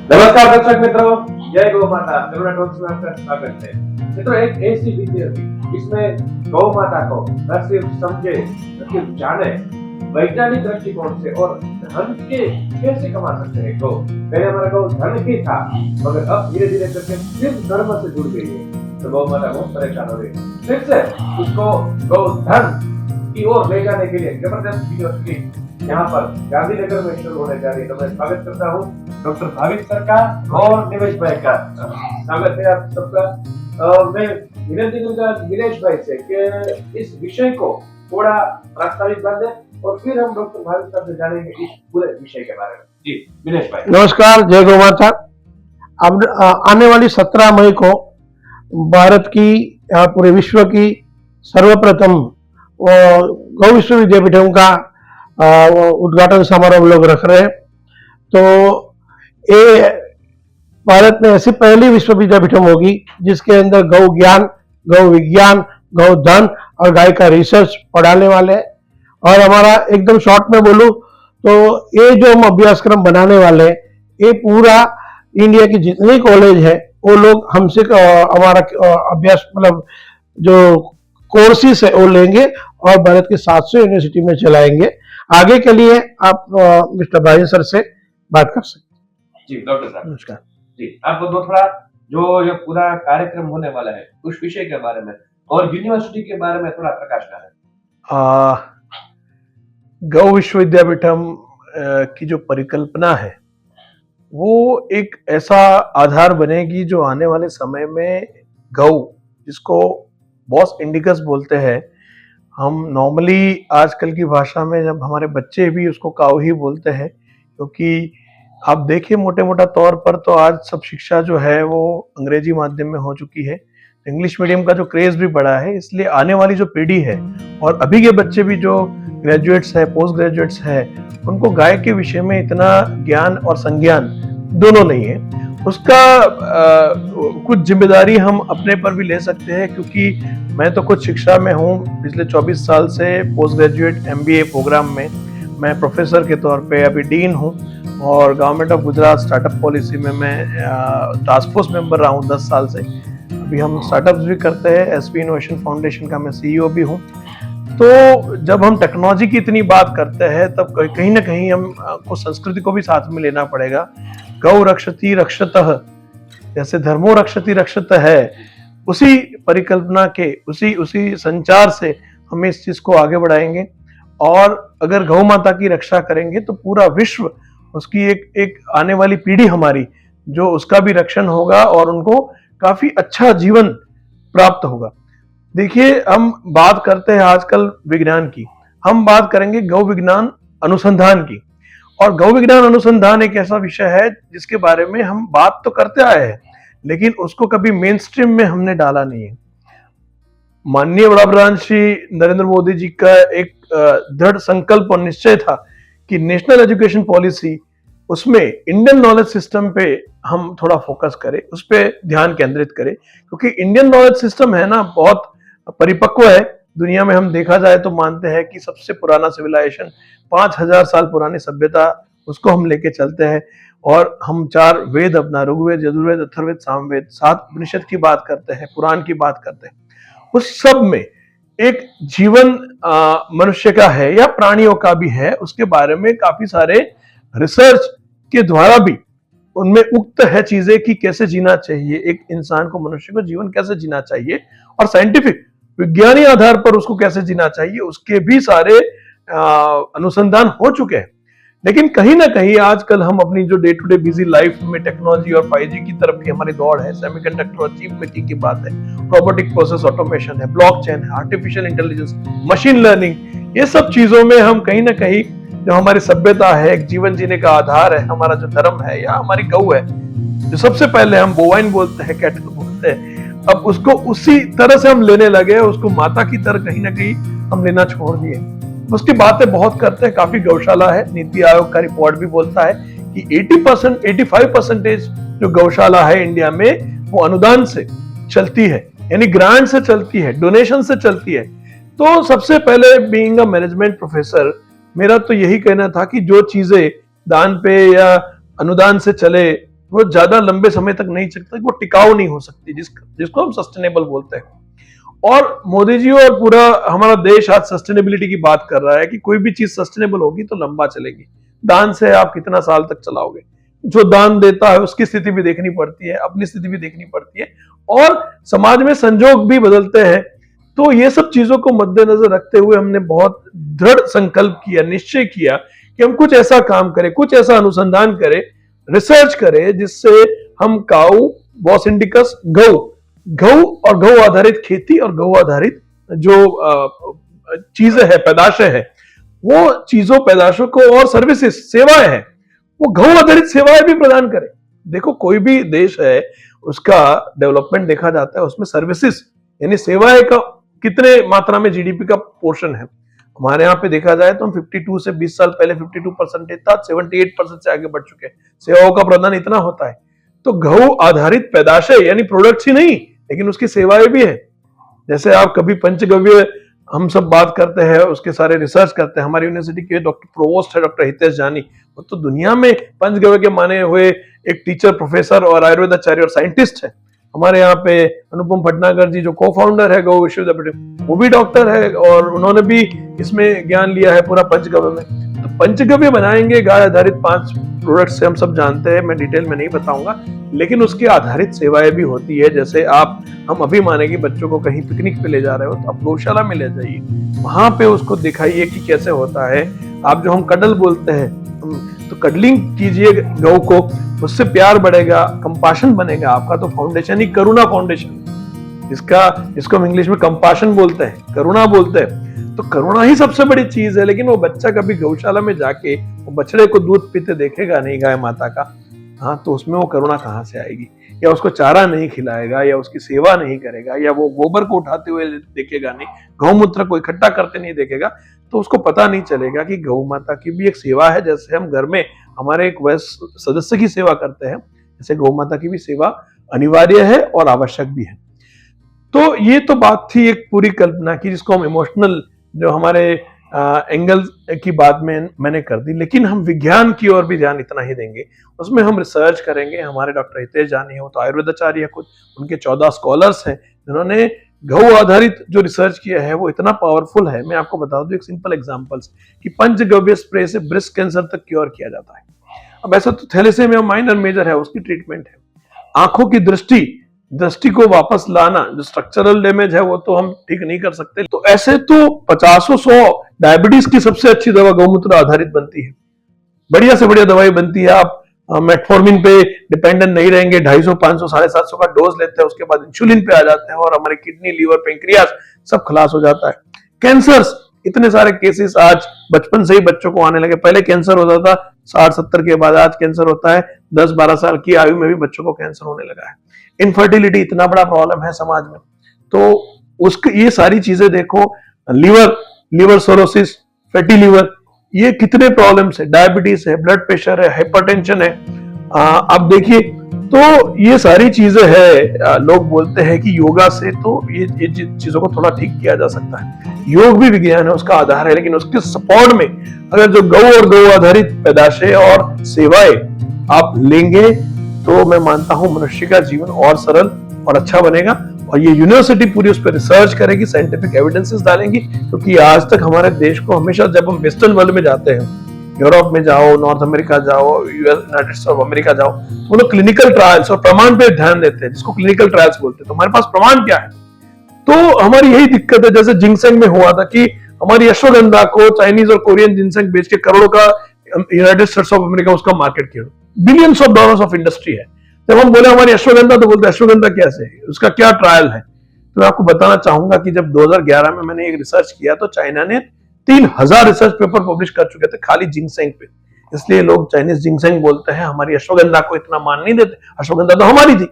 नमस्कार दर्शक मित्रों, जय गौ माता। करुणा टॉक्स में आपका स्वागत है। मित्रों, एक ऐसी वीडियो जिसमें गौ माता को न सिर्फ समझे न सिर्फ जाने, वैज्ञानिक दृष्टिकोण से और धन के कैसे कमा सकते हैं गौ। पहले हमारा गौ धन ही था, मगर अब धीरे धीरे करके सिर्फ धर्म से जुड़ गई है। तो गौ माता बहुत परेशान हो रही है। फिर से उसको गौ धन की ओर ले जाने के लिए जबरदस्त वीडियो क्लिप यहाँ पर गांधीनगर में शुरू होने जा रही है। तो मैं स्वागत करता हूँ डॉक्टर भाविक सर का और निमेश भाई का। स्वागत है आप सबका। मैं विनती करूंगा दिनेश भाई से कि इस विषय को थोड़ा प्रास्ताविक बांधे और फिर हम डॉक्टर भाविक सर से जानेंगे इस पूरे विषय के बारे में। जी दिनेश भाई। नमस्कार, जय गौ माता। अब आने वाली 17 मई को भारत की या पूरे विश्व की सर्वप्रथम गौ विश्वविद्यापीठम का उद्घाटन समारोह हम लोग रख रहे हैं। तो ये भारत में ऐसी पहली विश्वविद्यापीठम होगी जिसके अंदर गौ ज्ञान, गौ विज्ञान, गौ धन और गाय का रिसर्च पढ़ाने वाले हैं। और हमारा एकदम शॉर्ट में बोलूं तो ये जो हम अभ्यासक्रम बनाने वाले हैं, ये पूरा इंडिया की जितनी कॉलेज है वो लोग हमसे हमारा अभ्यास मतलब जो कोर्सेस है वो लेंगे और भारत के 700 यूनिवर्सिटी में चलाएंगे। आगे के लिए आप मिस्टर भाई सर से बात कर सकते हैं। जी डॉक्टर साहब नमस्कार जी। आपको थोड़ा जो ये पूरा कार्यक्रम होने वाला है उस विषय के बारे में और यूनिवर्सिटी के बारे में थोड़ा प्रकाश डालें। गौ विश्वविद्यापीठम की जो परिकल्पना है वो एक ऐसा आधार बनेगी जो आने वाले समय में गौ, जिसको बॉस इंडिकस बोलते हैं, हम नॉर्मली आजकल की भाषा में जब हमारे बच्चे भी उसको काऊ ही बोलते हैं, क्योंकि आप देखिए मोटे मोटा तौर पर तो आज सब शिक्षा जो है वो अंग्रेजी माध्यम में हो चुकी है। इंग्लिश मीडियम का जो क्रेज भी बढ़ा है, इसलिए आने वाली जो पीढ़ी है और अभी के बच्चे भी जो ग्रेजुएट्स है, पोस्ट ग्रेजुएट्स है, उनको गाय के विषय में इतना ज्ञान और संज्ञान दोनों नहीं है। उसका कुछ जिम्मेदारी हम अपने पर भी ले सकते हैं, क्योंकि मैं तो कुछ शिक्षा में हूँ पिछले 24 साल से। पोस्ट ग्रेजुएट MBA प्रोग्राम में मैं प्रोफेसर के तौर पे अभी डीन हूँ और government of Gujarat startup policy में मैं टास्क फोर्स मेंबर रहा हूँ 10 साल से। अभी हम स्टार्टअप्स भी करते हैं, SP इनोवेशन फाउंडेशन का मैं CEO भी हूँ। तो जब हम टेक्नोलॉजी की इतनी बात करते हैं तब कहीं ना कहीं हमको संस्कृति को भी साथ में लेना पड़ेगा। गौ रक्षति रक्षतः, जैसे धर्मो रक्षति रक्षत है, उसी परिकल्पना के उसी संचार से हम इस चीज को आगे बढ़ाएंगे। और अगर गौ माता की रक्षा करेंगे तो पूरा विश्व, उसकी एक आने वाली पीढ़ी हमारी, जो उसका भी रक्षण होगा और उनको काफी अच्छा जीवन प्राप्त होगा। देखिए, हम बात करते हैं आजकल विज्ञान की, हम बात करेंगे गौ विज्ञान अनुसंधान की। और गौ विज्ञान अनुसंधान एक ऐसा विषय है जिसके बारे में हम बात तो करते आए हैं, लेकिन उसको कभी मेन स्ट्रीम में हमने डाला नहीं है। माननीय वड़ा प्रधान श्री नरेंद्र मोदी जी का एक दृढ़ संकल्प और निश्चय था कि नेशनल एजुकेशन पॉलिसी, उसमें इंडियन नॉलेज सिस्टम पे हम थोड़ा फोकस करें, उस पर ध्यान केंद्रित करें, क्योंकि इंडियन नॉलेज सिस्टम है ना, बहुत परिपक्व है। दुनिया में हम देखा जाए तो मानते हैं कि सबसे पुराना सिविलाइजेशन 5000 साल पुरानी सभ्यता, उसको हम लेके चलते हैं। और हम 4 वेद अपना, ऋग्वेद, यजुर्वेद, अथर्ववेद, सामवेद, 7 उपनिषद की बात करते हैं, पुराण की बात करते हैं। उस सब में एक जीवन मनुष्य का है या प्राणियों का भी है, उसके बारे में काफी सारे रिसर्च के द्वारा भी उनमें उक्त है चीजें कि कैसे जीना चाहिए, एक इंसान को, मनुष्य को जीवन कैसे जीना चाहिए और साइंटिफिक विज्ञानी आधार पर उसको कैसे जीना चाहिए, उसके भी सारे अनुसंधान हो चुके हैं। लेकिन कहीं ना कहीं आजकल हम अपनी जो day to day busy life में टेक्नोलॉजी और 5G की तरफ की हमारी दौड़ है, सेमीकंडक्टर और चीप मेकिंग की बात है, रोबोटिक प्रोसेस ऑटोमेशन है, ब्लॉकचेन है, आर्टिफिशियल इंटेलिजेंस, मशीन लर्निंग, ये सब चीजों में हम कहीं ना कहीं जो हमारी सभ्यता है, एक जीवन जीने का आधार है, हमारा जो धर्म है या हमारी गौ है, जो सबसे पहले हम बोवाइन बोलते हैं, कैटल बोलते हैं, अब उसको उसी तरह से हम लेने लगे, उसको माता की तरह कहीं ना कहीं हम लेना छोड़ दिए। उसकी बातें बहुत करते हैं, काफी गौशाला है, नीति आयोग का रिपोर्ट भी बोलता है कि 85% जो गौशाला है इंडिया में वो अनुदान से चलती है, यानी ग्रांट से चलती है, डोनेशन से चलती है। तो सबसे पहले बीइंग अ मैनेजमेंट प्रोफेसर, मेरा तो यही कहना था कि जो चीजें दान पे या अनुदान से चले वो ज्यादा लंबे समय तक नहीं चलता, वो टिकाऊ नहीं हो सकती, जिसको हम सस्टेनेबल बोलते हैं। और मोदी जी और पूरा हमारा देश आज सस्टेनेबिलिटी की बात कर रहा है कि कोई भी चीज सस्टेनेबल होगी तो लंबा चलेगी। दान से आप कितना साल तक चलाओगे? जो दान देता है उसकी स्थिति भी देखनी पड़ती है, अपनी स्थिति भी देखनी पड़ती है, और समाज में संजोग भी बदलते हैं। तो ये सब चीजों को मद्देनजर रखते हुए हमने बहुत दृढ़ संकल्प किया, निश्चय किया कि हम कुछ ऐसा काम करें, कुछ ऐसा अनुसंधान करें, रिसर्च करें, जिससे हम काऊ, बॉस इंडिकस, गऊ और गऊ आधारित खेती और गऊ आधारित जो चीजें हैं, पैदाशें हैं, वो चीजों, पैदाशों को और सर्विसेज, सेवाएं हैं, वो गऊ आधारित सेवाएं भी प्रदान करें। देखो, कोई भी देश है उसका डेवलपमेंट देखा जाता है उसमें सर्विसेज यानी सेवाएं का कितने मात्रा में जीडीपी का पोर्शन है। हमारे यहाँ पे देखा जाए तो हम 52 से 20 साल पहले 52% था, 78% से आगे बढ़ चुके हैं। सेवाओं का प्रदान इतना होता है। तो गऊ आधारित पैदाशें यानी प्रोडक्ट्स ही नहीं, लेकिन उसकी सेवाएं भी है। जैसे आप कभी पंचगव्य, हम सब बात करते हैं, उसके सारे रिसर्च करते हैं। हमारी यूनिवर्सिटी के डॉक्टर प्रोवोस्ट है डॉक्टर हितेश जानी, वो तो दुनिया में पंचगव्य के माने हुए एक टीचर, प्रोफेसर और आयुर्वेदाचार्य और साइंटिस्ट है। हमारे यहाँ पे अनुपम भटनागर जी जो को फाउंडर है गौ विश्वविद्यापीठ, वो भी डॉक्टर है और उन्होंने भी इसमें ज्ञान लिया है पूरा पंचगव्य में। तो पंचगव्य बनाएंगे गाय आधारित 5 प्रोडक्ट से, हम सब जानते हैं, मैं डिटेल में नहीं बताऊंगा, लेकिन उसकी आधारित सेवाएं भी होती है। जैसे हम अभी माने कि बच्चों को कहीं पिकनिक पे ले जा रहे हो तो आप गौशाला में ले जाइए, वहां पे उसको दिखाइए कि कैसे होता है। आप जो हम कडल बोलते हैं, तो कडलिंग कीजिए गौ को, उससे प्यार बढ़ेगा, कंपाशन बनेगा आपका। तो फाउंडेशन ही करुणा फाउंडेशन, जिसको हम इंग्लिश में कंपाशन बोलते हैं, करुणा बोलते हैं। तो करुणा ही सबसे बड़ी चीज है। लेकिन वो बच्चा कभी गौशाला में जाके वो बछड़े को दूध पीते देखेगा नहीं गाय माता का, हाँ, तो उसमें वो करुणा कहाँ से आएगी? या उसको चारा नहीं खिलाएगा, या उसकी सेवा नहीं करेगा, या वो गोबर को उठाते हुए देखेगा नहीं, गौमूत्र को इकट्ठा करते नहीं देखेगा, तो उसको पता नहीं चलेगा कि गौ माता की भी एक सेवा है। जैसे हम घर में हमारे एक वयस्क सदस्य की सेवा करते हैं, जैसे गौ माता की भी सेवा अनिवार्य है और आवश्यक भी है। तो ये तो बात थी एक पूरी कल्पना की, जिसको हम इमोशनल, जो हमारे एंगल की बात में मैंने कर दी। लेकिन हम विज्ञान की ओर भी ध्यान इतना ही देंगे, उसमें हम रिसर्च करेंगे। हमारे डॉक्टर हितेश जानी है, वो तो आयुर्वेदाचार्य खुद, उनके 14 स्कॉलर्स हैं जिन्होंने गौ आधारित जो रिसर्च किया है वो इतना पावरफुल है। मैं आपको बता दूं एक सिंपल एग्जांपल्स कि पंचगव्य स्प्रे से ब्रेस्ट कैंसर तक क्योर किया जाता है। अब ऐसा तो थैलेसेमिया माइनर मेजर है, उसकी ट्रीटमेंट है। आंखों की दृष्टि को वापस लाना, जो स्ट्रक्चरल डैमेज है वो तो हम ठीक नहीं कर सकते। तो ऐसे तो 50-100 डायबिटीज की सबसे अच्छी दवा गौमूत्र आधारित बनती है, बढ़िया से बढ़िया दवाई बनती है। आप मेटफॉर्मिन पे डिपेंडेंट नहीं रहेंगे, 250, 500, 750 का डोज लेते हैं, उसके बाद इंसुलिन पे आ जाते हैं और हमारे किडनी, लीवर, पेंक्रियास सब खलास हो जाता है। कैंसर्स, इतने सारे केसेस आज बचपन से ही बच्चों को आने लगे। पहले कैंसर होता था 60-70 के बाद, आज कैंसर होता है 10-12 साल की आयु में भी बच्चों को कैंसर होने लगा है। इनफर्टिलिटी इतना बड़ा प्रॉब्लम है समाज में, तो उसकी ये सारी चीजें देखो, लिवर सिरोसिस, फैटी लिवर, ये कितने प्रॉब्लम्स है, डायबिटीज है, ब्लड प्रेशर है, हाइपरटेंशन है। अब देखिए, तो ये सारी चीजें है। लोग बोलते हैं कि योगा से तो ये चीजों को थोड़ा ठीक किया जा सकता है। योग भी विज्ञान है, उसका आधार है, लेकिन उसके सपोर्ट में अगर जो गौ और गौ आधारित पैदाशें और सेवाएं आप लेंगे तो मैं मानता हूं मनुष्य का जीवन और सरल और अच्छा बनेगा। और ये यूनिवर्सिटी पूरी उस पर रिसर्च करेगी, साइंटिफिक एविडेंसेस डालेंगी, क्योंकि आज तक हमारे देश को हमेशा, जब हम वेस्टर्न वर्ल्ड में जाते हैं, यूरोप में जाओ, नॉर्थ अमेरिका जाओ, यूनाइटेड स्टेट्स ऑफ अमेरिका जाओ, तो वो लोग क्लिनिकल ट्रायल्स और प्रमाण पे ध्यान देते हैं, जिसको क्लिनिकल ट्रायल्स बोलते हैं। तो हमारे पास प्रमाण क्या है? तो हमारी यही दिक्कत है। जैसे जिंगसेंग में हुआ था कि हमारी अश्वगंधा को चाइनीज और कोरियन जिंगसेंग बेच के करोड़ों का यूनाइटेड स्टेट्स ऑफ अमेरिका उसका मार्केट किया, billions of dollars of industry है। जब हम बोले हमारी अश्वगंधा, तो बोलते अश्वगंधा कैसे है, उसका क्या ट्रायल है? तो मैं आपको बताना चाहूंगा कि जब 2011 में मैंने एक रिसर्च किया तो चाइना ने 3000 रिसर्च पेपर पब्लिश कर चुके थे खाली जिंगसेंग पे। इसलिए लोग चाइनीज जिंगसेंग बोलते हैं, हमारी अश्वगंधा को इतना मान नहीं देते, अश्वगंधा तो हमारी थी।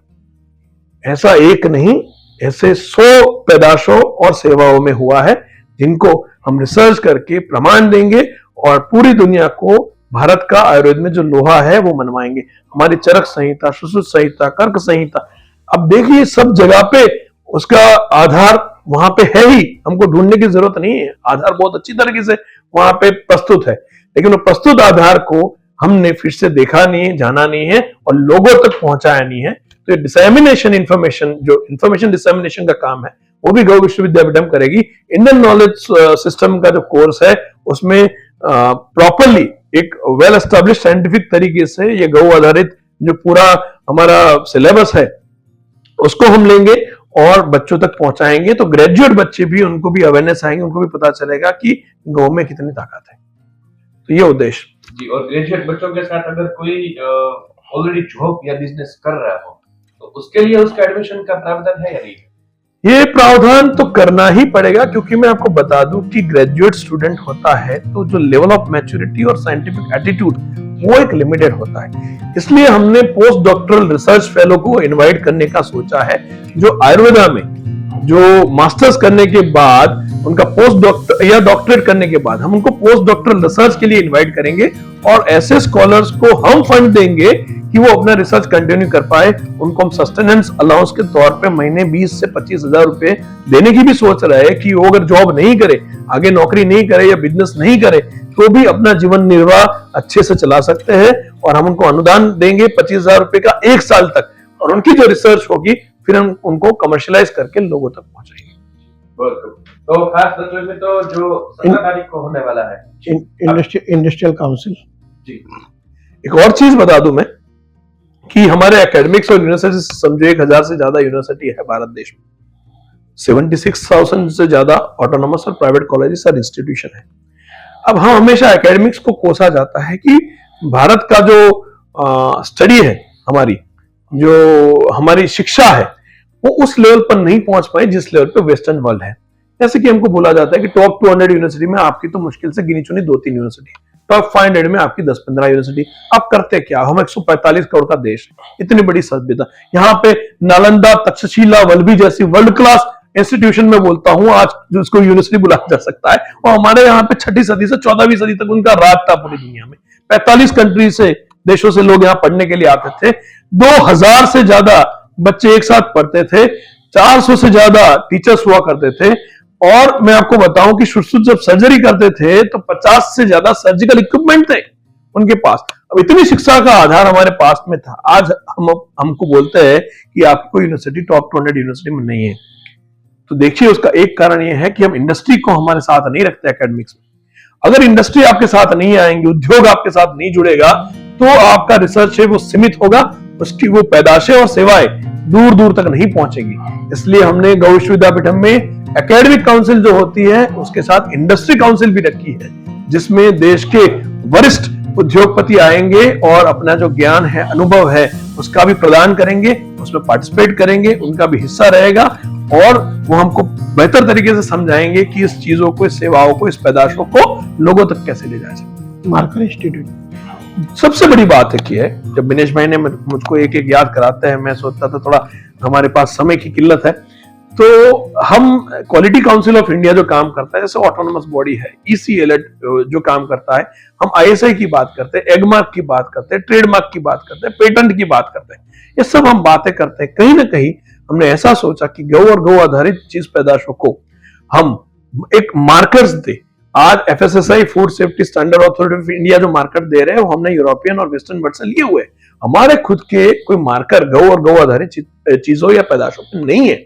ऐसा एक नहीं, ऐसे 100 पैदाशों और सेवाओं में हुआ है, जिनको हम रिसर्च करके प्रमाण देंगे और पूरी दुनिया को भारत का आयुर्वेद में जो लोहा है वो मनवाएंगे। हमारी चरक संहिता, सुश्रुत संहिता, कर्क संहिता, अब देखिए सब जगह पे उसका आधार वहां पे है ही, हमको ढूंढने की जरूरत नहीं है। आधार बहुत अच्छी तरीके से वहां पे प्रस्तुत है, लेकिन वो प्रस्तुत आधार को हमने फिर से देखा नहीं है, जाना नहीं है और लोगों तक पहुंचाया नहीं है। तो ये डिसेमिनेशन इंफॉर्मेशन, जो इंफॉर्मेशन डिसेमिनेशन का काम है, वो भी गौ विश्वविद्यापीठम करेगी। इंडियन नॉलेज सिस्टम का जो कोर्स है उसमें प्रॉपरली एक वेल एस्टेब्लिश साइंटिफिक तरीके से ये गौ आधारित जो पूरा हमारा सिलेबस है उसको हम लेंगे और बच्चों तक पहुंचाएंगे। तो ग्रेजुएट बच्चे भी, उनको भी अवेयरनेस आएंगे, उनको भी पता चलेगा कि गौ में कितनी ताकत है। तो ये उद्देश्य जी। और ग्रेजुएट बच्चों के साथ अगर कोई ऑलरेडी जॉब या बिजनेस कर रहा हो तो उसके लिए उसका एडमिशन का प्रावधान है या नहीं? ये प्रावधान तो करना ही पड़ेगा, क्योंकि मैं आपको बता दूं कि ग्रेजुएट स्टूडेंट होता है तो जो लेवल ऑफ मैच्योरिटी और साइंटिफिक एटीट्यूड वो एक लिमिटेड होता है। इसलिए हमने पोस्ट डॉक्टरल रिसर्च फेलो को इनवाइट करने का सोचा है, जो आयुर्वेदा में जो मास्टर्स करने के बाद उनका पोस्ट डॉक्टर या डॉक्टरेट करने के बाद हम उनको पोस्ट डॉक्टरल रिसर्च के लिए इनवाइट करेंगे और ऐसे स्कॉलर्स को हम फंड देंगे कि वो अपना रिसर्च कंटिन्यू कर पाए। उनको हम सस्टेनेंस अलाउंस के तौर पे महीने 20 से 25 हजार रुपए देने की भी सोच रहे हैं कि वो अगर जॉब नहीं करे, आगे नौकरी नहीं करे या बिजनेस नहीं करे, तो भी अपना जीवन निर्वाह अच्छे से चला सकते हैं। और हम उनको अनुदान देंगे 25,000 रुपए का 1 साल तक, और उनकी जो रिसर्च होगी फिर हम उनको कमर्शियलाइज करके लोगों तक पहुंचाएंगे। तो खास तौर में तो जो 17 तारीख को होने वाला है इंडस्ट्रियल काउंसिल जी। एक और चीज बता दूं मैं कि हमारे एकेडमिक्स और यूनिवर्सिटी समझो 1000 से ज्यादा यूनिवर्सिटी है भारत देश में, 76,000 से ज्यादा ऑटोनॉमस और प्राइवेट कॉलेजेस और इंस्टीट्यूशन है। अब हम हमेशा एकेडमिक्स को कोसा जाता है कि भारत का जो स्टडी है, जो हमारी शिक्षा है, वो उस लेवल पर नहीं पहुंच पाई जिस लेवल पे वेस्टर्न वर्ल्ड है। जैसे कि हमको बोला जाता है कि टॉप 200 यूनिवर्सिटी में आपकी तो मुश्किल से गिनी चुनी 2-3 यूनिवर्सिटी, टॉप 500 में आपकी 10-15 यूनिवर्सिटी। आप करते क्या? हम 145 करोड़ का देश है, इतनी बड़ी सभ्यता, यहाँ पे नालंदा, तक्षशिला, वल्लभी जैसी वर्ल्ड क्लास इंस्टीट्यूशन में बोलता हूं आज जिसको यूनिवर्सिटी बुलाया जा सकता है, और हमारे यहाँ पे 6ठी सदी से 14वीं सदी तक उनका राज था पूरी दुनिया में। 45 कंट्री से, देशों से लोग यहाँ पढ़ने के लिए आते थे। 2000 से ज्यादा बच्चे एक साथ पढ़ते थे, 400 से ज्यादा टीचर्स हुआ करते थे। और मैं आपको बताऊं कि शुरू जब सर्जरी करते थे तो 50 से ज्यादा सर्जिकल इक्विपमेंट थे उनके पास। अब इतनी शिक्षा का आधार हमारे पास में था। आज हमको बोलते हैं कि आपको यूनिवर्सिटी टॉप 200 यूनिवर्सिटी में नहीं है। तो देखिए उसका एक कारण यह है कि हम इंडस्ट्री को हमारे साथ नहीं रखते एकेडमिक्स में। अगर इंडस्ट्री आपके साथ नहीं आएंगी, उद्योग आपके साथ नहीं जुड़ेगा, तो आपका रिसर्च है वो सीमित होगा, उसकी वो पैदाशें और सेवाएं दूर दूर तक नहीं पहुंचेगी। इसलिए हमने गौ विश्वविद्यापीठम में एकेडमिक काउंसिल जो होती है उसके साथ इंडस्ट्री काउंसिल भी रखी है, जिसमें देश के वरिष्ठ उद्योगपति आएंगे और अपना जो ज्ञान है, अनुभव है, उसका भी प्रदान करेंगे, उसमें पार्टिसिपेट करेंगे, उनका भी हिस्सा रहेगा और वो हमको बेहतर तरीके से समझाएंगे कि इस चीजों को, इस सेवाओं को, इस पैदाशों को लोगों तक कैसे ले जाया जाए। मार्कर इंस्टीट्यूट सबसे बड़ी बात है कि जब दिनेश भाई ने मुझको एक एक याद कराते हैं, मैं सोचता था थोड़ा हमारे पास समय की किल्लत है, तो हम क्वालिटी काउंसिल ऑफ इंडिया जो काम करता है, जैसे ऑटोनोमस बॉडी है, ECLED जो काम करता है, हम ISI की बात करते हैं, एगमार्क की बात करते हैं, ट्रेडमार्क की बात करते हैं, पेटेंट की बात करते हैं, ये सब हम बातें करते हैं। कहीं ना कहीं हमने ऐसा सोचा कि गौ और गौ आधारित चीज पैदाशों को हम एक मार्कर्स दे। आज FSSAI food safety standard authority of India जो मार्कर दे रहे हैं वो हमने यूरोपियन और वेस्टर्न वर्ल्ड से लिए हुए। हमारे खुद के कोई मार्कर गौ और गौ आधारित चीजों या पैदाशों पे नहीं है।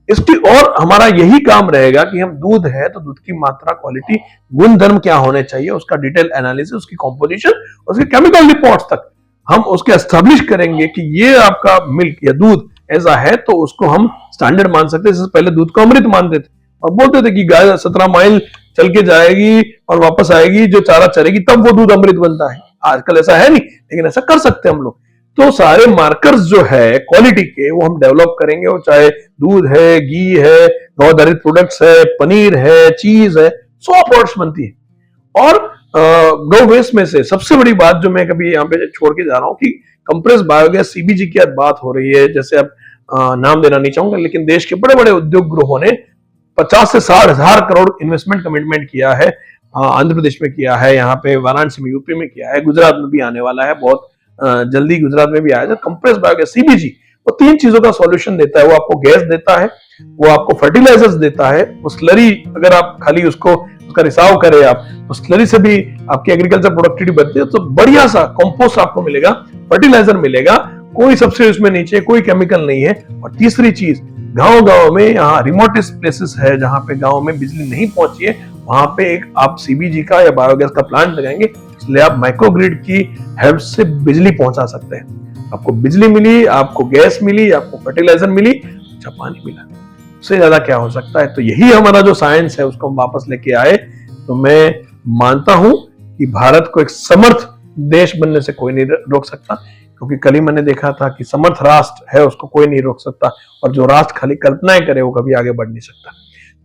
इसकी और हमारा यही काम रहेगा कि हम दूध है तो दूध की मात्रा, क्वालिटी, गुण धर्म क्या होने चाहिए, उसका डिटेल एनालिसिस, उसकी कॉम्पोजिशन, उसके केमिकल रिपोर्ट्स तक हम उसके एस्टेब्लिश करेंगे कि ये आपका मिल्क या दूध ऐसा है तो उसको हम स्टैंडर्ड मान सकते हैं। जैसे पहले दूध को अमृत मानते थे और बोलते थे कि गाय 17 माइल चल के जाएगी और वापस आएगी, जो चारा चरेगी तब वो दूध अमृत बनता है। आजकल ऐसा है नहीं, लेकिन ऐसा कर सकते हैं हम लोग। तो सारे मार्कर्स जो है क्वालिटी के वो हम डेवलप करेंगे, वो चाहे दूध है, घी है, गौ आधारित प्रोडक्ट्स है, पनीर है, चीज है, 100 प्रोडक्ट्स बनती है। और गौ वेस्ट में से सबसे बड़ी बात जो मैं कभी यहाँ पे छोड़ के जा रहा हूँ कि कंप्रेस बायोगैस CBG की बात हो रही है। जैसे अब नाम देना नहीं चाहूंगा, लेकिन देश के बड़े बड़े उद्योग गृहों ने 50 से 60 हजार करोड़ इन्वेस्टमेंट कमिटमेंट किया है। आंध्र प्रदेश में किया है, यहाँ पे वाराणसी में, यूपी में किया है, गुजरात में भी आने वाला है, बहुत जल्दी गुजरात में भी आएगा। कंप्रेस बायोगैस CBG वो 3 चीजों का सॉल्यूशन देता है। वो आपको गैस देता है, वो आपको फर्टिलाइजर्स देता है। वो स्लरी अगर आप खाली उसको उसका रिसाव करें आप, तो स्लरी से भी आपकी एग्रीकल्चर प्रोडक्टिविटी बढ़ती है। तो बढ़िया सा कंपोस्ट आपको मिलेगा, फर्टिलाइजर मिलेगा, कोई सब्सिडी उसमें नहीं चाहिए, कोई केमिकल नहीं है। और तीसरी चीज, गांव-गांव में, यहाँ रिमोटेस्ट प्लेसेस है जहां पे गांव में बिजली नहीं पहुंची है, वहां पे एक आप सीबीजी का या बायोगैस का प्लांट लगाएंगे, इसलिए आप माइक्रोग्रिड की हेल्प से बिजली पहुंचा सकते हैं। आपको बिजली मिली, आपको गैस मिली, आपको फर्टिलाइजर मिली, अच्छा पानी मिला, उससे ज्यादा क्या हो सकता है। तो यही हमारा जो साइंस है उसको हम वापस लेके आए। तो मैं मानता हूं कि भारत को एक समर्थ देश बनने से कोई नहीं रोक सकता, क्योंकि कल ही मैंने देखा था कि समर्थ राष्ट्र है उसको कोई नहीं रोक सकता, और जो राष्ट्र खाली कल्पनाएं करे वो कभी आगे बढ़ नहीं सकता।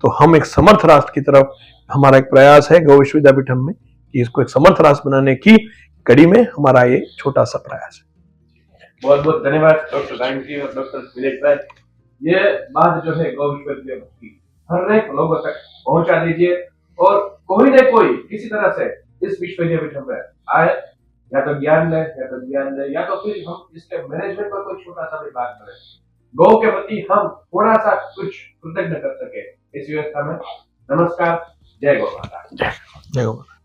तो हम एक समर्थ राष्ट्र की तरफ, हमारा एक प्रयास है गौ विश्वविद्यापीठम में कि इसको एक समर्थ राष्ट्र बनाने की कड़ी में हमारा ये छोटा सा प्रयास है। बहुत बहुत धन्यवाद डॉक्टर राइम जी और डॉक्टर विवेक राय। ये बात जो है गौ विश्वविद्यालय की हर एक लोगों तक पहुंचा दीजिए, और कोई न कोई किसी तरह से इस विश्वविद्यापीठम में आए, या तो ज्ञान ले, या तो फिर हम इसके मैनेजमेंट पर कोई छोटा सा भी बात करें, गौ के प्रति हम थोड़ा सा कुछ कृतज्ञ कर सके इस व्यवस्था में। नमस्कार, जय गौ माता। जय गौ माता।